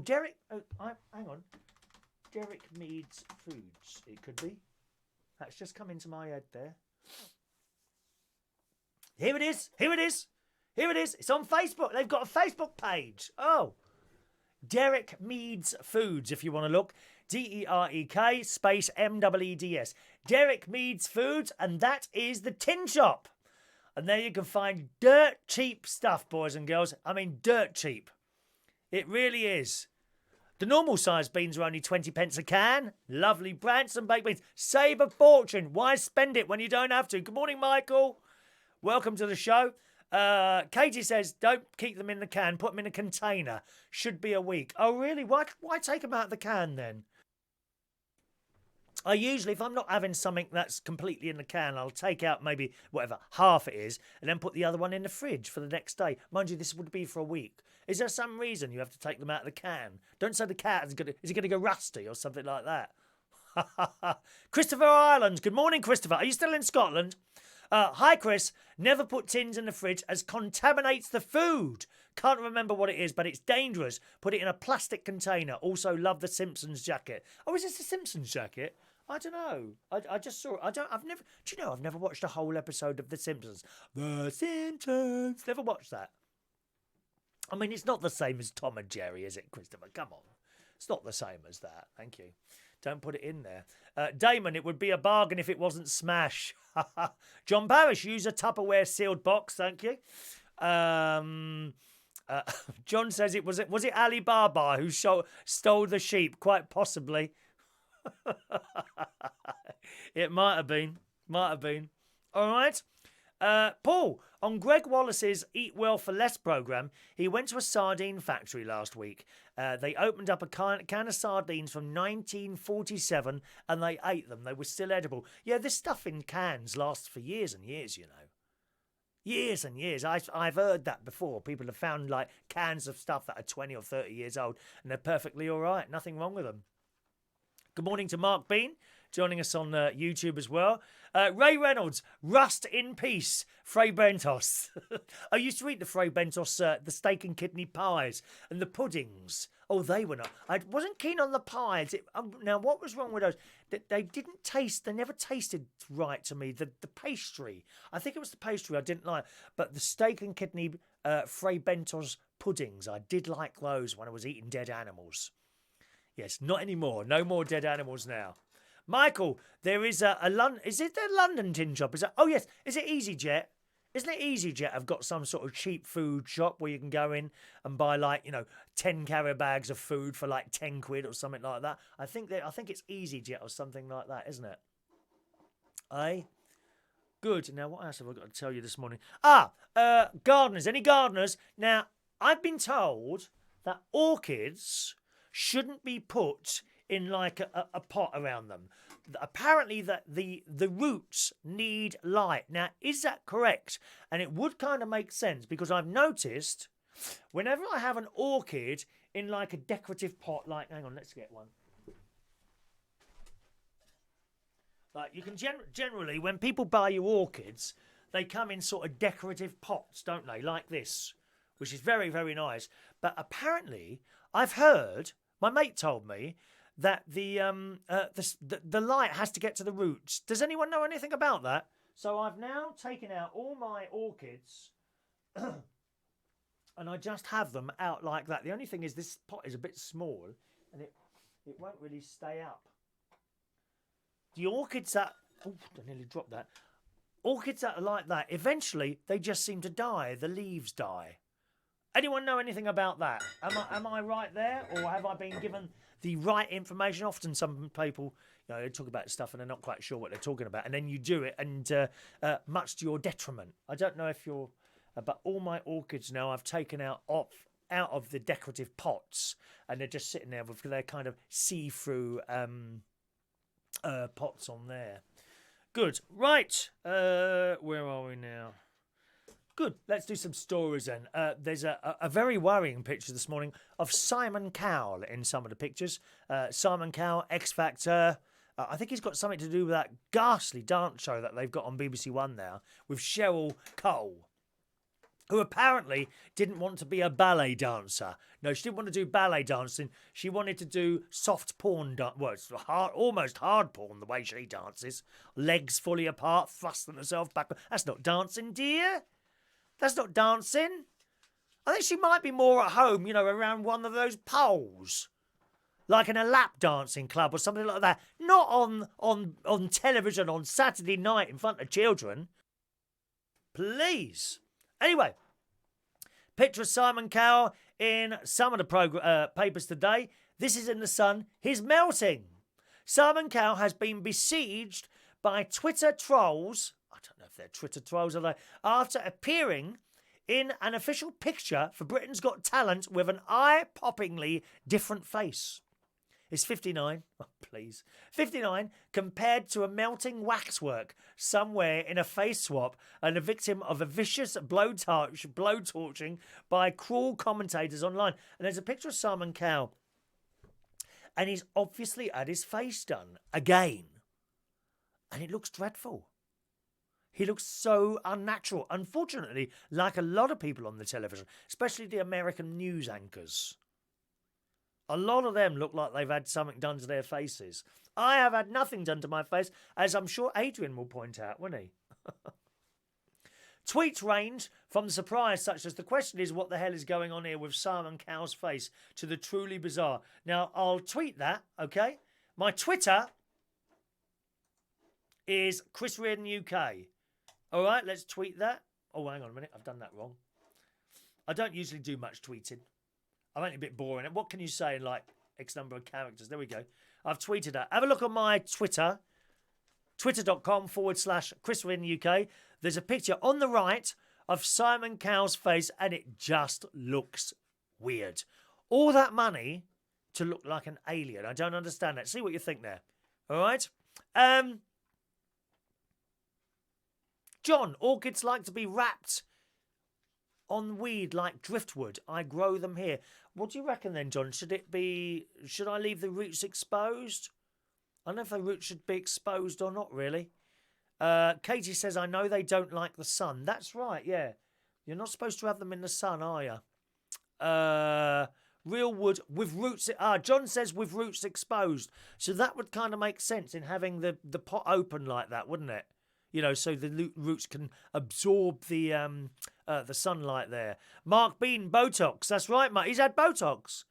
Derek. Hang on. Derek Meed's Foods. It could be. That's just come into my head there. Here it is. Here it is. Here it is. It's on Facebook. They've got a Facebook page. Oh. Derek Meed's Foods, if you want to look. DEREK space MEEDS. Derek Meed's Foods, and that is the Tin Shop. And there you can find dirt cheap stuff, boys and girls. I mean, dirt cheap. It really is. The normal size beans are only 20p a can. Lovely Branson baked beans. Save a fortune. Why spend it when you don't have to? Good morning, Michael. Welcome to the show. Katie says, don't keep them in the can. Put them in a container. Should be a week. Oh, really? Why take them out of the can then? I usually, if I'm not having something that's completely in the can, I'll take out maybe whatever, half it is, and then put the other one in the fridge for the next day. Mind you, this would be for a week. Is there some reason you have to take them out of the can? Don't say the cat is it going to go rusty or something like that? Christopher Ireland. Good morning, Christopher. Are you still in Scotland? Hi, Chris. Never put tins in the fridge as contaminates the food. Can't remember what it is, but it's dangerous. Put it in a plastic container. Also, love the Simpsons jacket. Oh, is this the Simpsons jacket? I don't know. I just saw it. Do you know, I've never watched a whole episode of The Simpsons. The Simpsons. Never watched that. I mean, it's not the same as Tom and Jerry, is it, Christopher? Come on. It's not the same as that. Thank you. Don't put it in there. Damon, it would be a bargain if it wasn't Smash. John Parrish, use a Tupperware sealed box. Thank you. John says was it Ali Baba who stole the sheep? Quite possibly. It might have been. All right. Paul, on Greg Wallace's Eat Well for Less programme, he went to a sardine factory last week. They opened up a can of sardines from 1947 and they ate them. They were still edible. Yeah, this stuff in cans lasts for years and years, you know. Years and years. I've heard that before. People have found like cans of stuff that are 20 or 30 years old and they're perfectly all right. Nothing wrong with them. Good morning to Mark Bean, joining us on YouTube as well. Ray Reynolds, rust in peace, Fray Bentos. I used to eat the Fray Bentos, the steak and kidney pies and the puddings. Oh, they were not. I wasn't keen on the pies. Now, what was wrong with those? They didn't taste, they never tasted right to me. The pastry, I think it was the pastry I didn't like. But the steak and kidney Fray Bentos puddings, I did like those when I was eating dead animals. Yes, not anymore. No more dead animals now. Michael, there is a London. Is it the London tin shop? Oh yes. Is it EasyJet? Isn't it EasyJet? Have got some sort of cheap food shop where you can go in and buy 10 carrier bags of food for like 10 quid or something like that. I think it's EasyJet or something like that, isn't it? Aye. Good. Now what else have I got to tell you this morning? Gardeners. Any gardeners? Now I've been told that orchids shouldn't be put in like a pot around them. Apparently that the roots need light. Now, is that correct? And it would kind of make sense because I've noticed whenever I have an orchid in like a decorative pot, like, hang on, let's get one. Like you can generally, when people buy you orchids, they come in sort of decorative pots, don't they? Like this, which is very, very nice. But apparently I've heard, My mate told me that the light has to get to the roots. Does anyone know anything about that? So I've now taken out all my orchids and I just have them out like that. The only thing is this pot is a bit small and it won't really stay up. The orchids that... Oh, I nearly dropped that. Orchids that are like that, eventually they just seem to die. The leaves die. Anyone know anything about that? Am I right there? Or have I been given the right information? Often some people, they talk about stuff and they're not quite sure what they're talking about. And then you do it and much to your detriment. I don't know if you're... but all my orchids now I've taken out of the decorative pots. And they're just sitting there with their kind of see-through pots on there. Good. Right. Where are we now? Good. Let's do some stories then. There's a very worrying picture this morning of Simon Cowell in some of the pictures. Simon Cowell, X Factor. I think he's got something to do with that ghastly dance show that they've got on BBC One now with Cheryl Cole, who apparently didn't want to be a ballet dancer. No, she didn't want to do ballet dancing. She wanted to do soft porn. Well, it's almost hard porn the way she dances. Legs fully apart, thrusting herself back. That's not dancing, dear. That's not dancing. I think she might be more at home, around one of those poles. Like in a lap dancing club or something like that. Not on television on Saturday night in front of children. Please. Anyway, picture of Simon Cowell in some of the papers today. This is in the Sun. He's melting. Simon Cowell has been besieged by Twitter trolls. I don't know if they're Twitter trolls or they. After appearing in an official picture for Britain's Got Talent with an eye-poppingly different face. He's 59. Oh, please. 59 compared to a melting waxwork somewhere in a face swap and a victim of a vicious blow-torching by cruel commentators online. And there's a picture of Simon Cowell. And he's obviously had his face done again. And it looks dreadful. He looks so unnatural. Unfortunately, like a lot of people on the television, especially the American news anchors. A lot of them look like they've had something done to their faces. I have had nothing done to my face, as I'm sure Adrian will point out, won't he? Tweets range from the surprise, such as the question is what the hell is going on here with Simon Cowell's face, to the truly bizarre. Now, I'll tweet that, okay? My Twitter is Chris Reardon UK. All right, let's tweet that. Oh, hang on a minute. I've done that wrong. I don't usually do much tweeting. I'm only a bit boring. What can you say in like X number of characters? There we go. I've tweeted that. Have a look on my Twitter. Twitter.com/Chris Reardon UK. There's a picture on the right of Simon Cowell's face and it just looks weird. All that money to look like an alien. I don't understand that. See what you think there. All right? John, orchids like to be wrapped on weed like driftwood. I grow them here. What do you reckon then, John? Should I leave the roots exposed? I don't know if the roots should be exposed or not, really. Katie says, I know they don't like the sun. That's right, yeah. You're not supposed to have them in the sun, are you? Real wood with roots... John says with roots exposed. So that would kind of make sense in having the pot open like that, wouldn't it? So the roots can absorb the sunlight there. Mark Bean, Botox. That's right, mate. He's had Botox.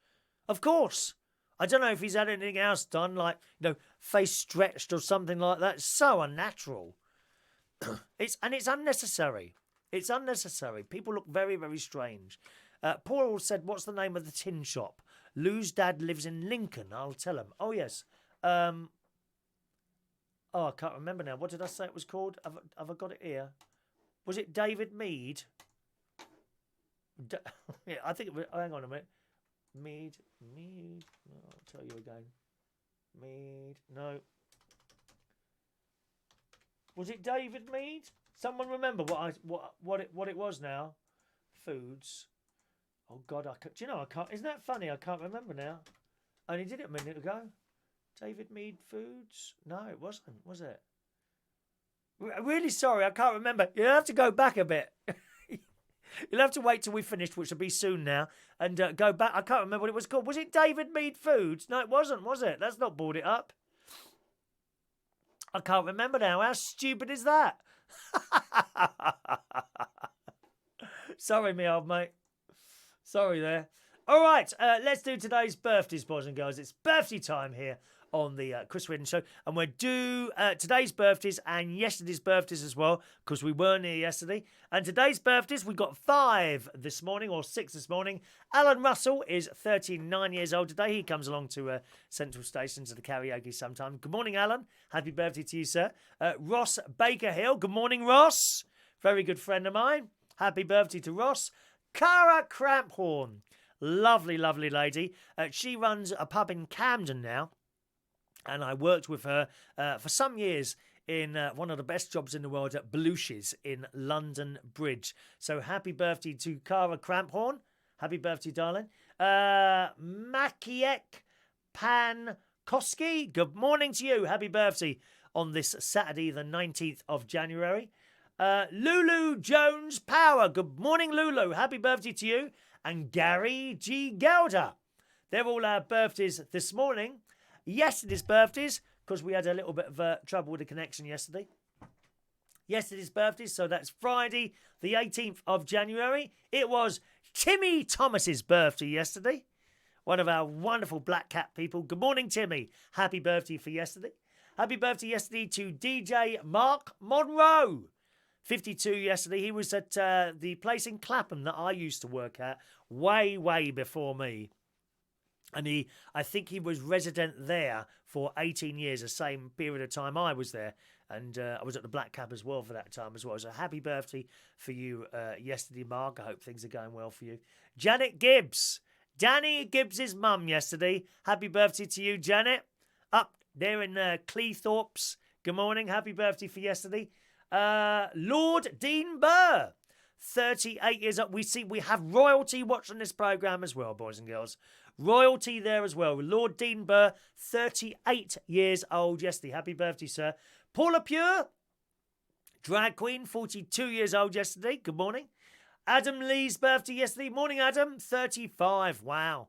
Of course. I don't know if he's had anything else done, like, face stretched or something like that. It's so unnatural. It's unnecessary. It's unnecessary. People look very, very strange. Paul said, what's the name of the tin shop? Lou's dad lives in Lincoln. I'll tell him. Oh, yes. I can't remember now. What did I say it was called? Have I got it here? Was it David Meed? Yeah, I think it was... hang on a minute. Meed. I'll tell you again. Meed. No. Was it David Meed? Someone remember what it was now? Foods. Oh God, do you know I can't? Isn't that funny? I can't remember now. I only did it a minute ago. David Mead Foods? No, it wasn't, was it? Really sorry, I can't remember. You have to go back a bit. You'll have to wait till we finish, which will be soon now, and go back. I can't remember what it was called. Was it David Mead Foods? No, it wasn't, was it? That's not brought it up. I can't remember now. How stupid is that? Sorry, me old mate. Sorry there. All right, let's do today's birthdays, boys and girls. It's birthday time here on the Chris Whitten Show. And we'll do today's birthdays and yesterday's birthdays as well, because we weren't here yesterday. And today's birthdays, we got 5 this morning, or 6 this morning. Alan Russell is 39 years old today. He comes along to Central Station to the karaoke sometime. Good morning, Alan. Happy birthday to you, sir. Ross Baker Hill. Good morning, Ross. Very good friend of mine. Happy birthday to Ross. Cara Cramphorn. Lovely, lovely lady. She runs a pub in Camden now. And I worked with her for some years in one of the best jobs in the world at Belushi's in London Bridge. So happy birthday to Cara Cramphorn. Happy birthday, darling. Maciek Pankowski. Good morning to you. Happy birthday on this Saturday, the 19th of January. Lulu Jones Power. Good morning, Lulu. Happy birthday to you. And Gary G. Gelder. They're all our birthdays this morning. Yesterday's birthdays, because we had a little bit of trouble with the connection yesterday. Yesterday's birthdays, so that's Friday, the 18th of January. It was Timmy Thomas's birthday yesterday. One of our wonderful Black Cat people. Good morning, Timmy. Happy birthday for yesterday. Happy birthday yesterday to DJ Mark Monroe. 52 yesterday. He was at the place in Clapham that I used to work at way, way before me. And I think he was resident there for 18 years, the same period of time I was there. And I was at the Black Cap as well for that time as well. So happy birthday for you yesterday, Mark. I hope things are going well for you. Janet Gibbs. Danny Gibbs's mum yesterday. Happy birthday to you, Janet. Up there in Cleethorpes. Good morning. Happy birthday for yesterday. Lord Dean Burr. 38 years old. We have royalty watching this programme as well, boys and girls. Royalty there as well. Lord Dean Burr, 38 years old yesterday. Happy birthday, sir. Paula Pure, drag queen, 42 years old yesterday. Good morning. Adam Lee's birthday yesterday. Morning, Adam. 35. Wow.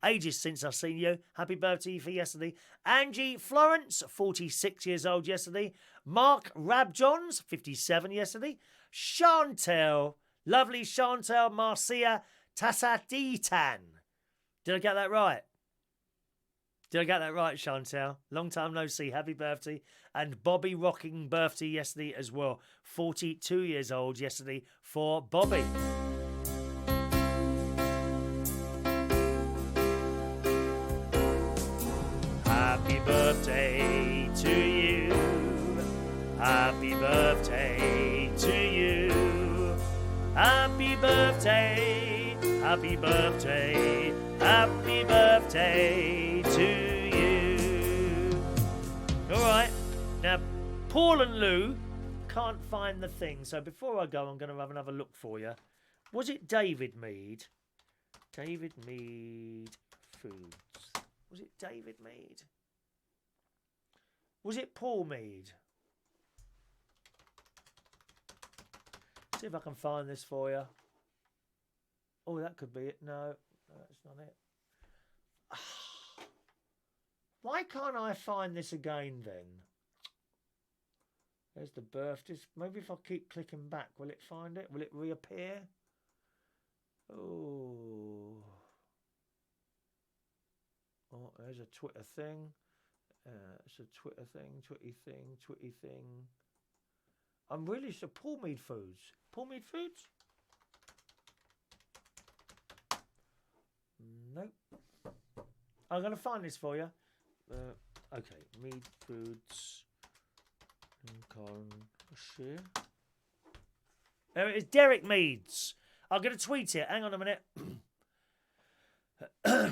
Ages since I've seen you. Happy birthday for yesterday. Angie Florence, 46 years old yesterday. Mark Rabjohns, 57 yesterday. Chantel, lovely Chantel Marcia Tassaditan. Did I get that right? Did I get that right, Chantel? Long time no see. Happy birthday. And Bobby rocking birthday yesterday as well. 42 years old yesterday for Bobby. Happy birthday to you. Happy birthday to you. Happy birthday. Happy birthday. Happy birthday to you. All right. Now, Paul and Lou can't find the thing. So before I go, I'm going to have another look for you. Was it David Mead? David Mead Foods. Was it David Mead? Was it Paul Mead? See if I can find this for you. Oh, that could be it. No, that's not it. Why can't I find this again then? There's the birthdays. Maybe if I keep clicking back, will it find it? Will it reappear? Oh, there's a Twitter thing. It's a Twitter thing, Twitty thing. I'm really sure. Paul Mead Foods. Paul Mead Foods? Nope. I'm going to find this for you. Okay, Mead Foods. Lincolnshire. There it is, Derek Meads. I'm going to tweet it. Hang on a minute.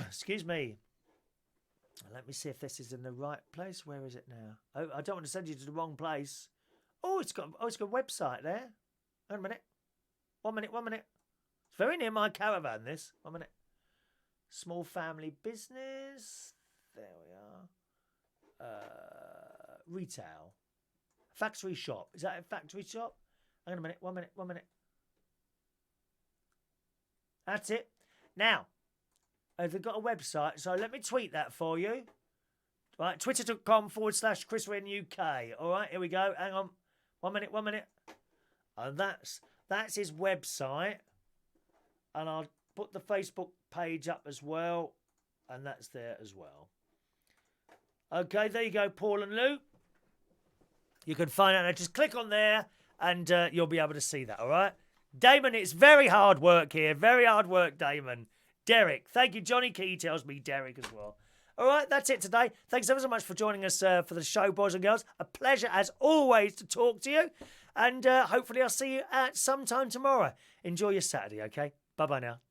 Excuse me. Let me see if this is in the right place. Where is it now? Oh, I don't want to send you to the wrong place. Oh, it's got a website there. Hang on a minute. 1 minute, 1 minute. It's very near my caravan, this. 1 minute. Small family business. There we are. Retail. Factory shop. Is that a factory shop? Hang on a minute. 1 minute, 1 minute. That's it. Now, they've got a website, so let me tweet that for you. Right, twitter.com/Chris Wren UK. All right, here we go. Hang on. 1 minute. And that's his website. And I'll put the Facebook page up as well. And that's there as well. Okay, there you go, Paul and Lou. You can find out. Just click on there and you'll be able to see that, all right? Damon, it's very hard work here. Very hard work, Damon. Derek, thank you. Johnny Key tells me Derek as well. All right, that's it today. Thanks ever so much for joining us for the show, boys and girls. A pleasure, as always, to talk to you. And hopefully I'll see you at some time tomorrow. Enjoy your Saturday, okay? Bye-bye now.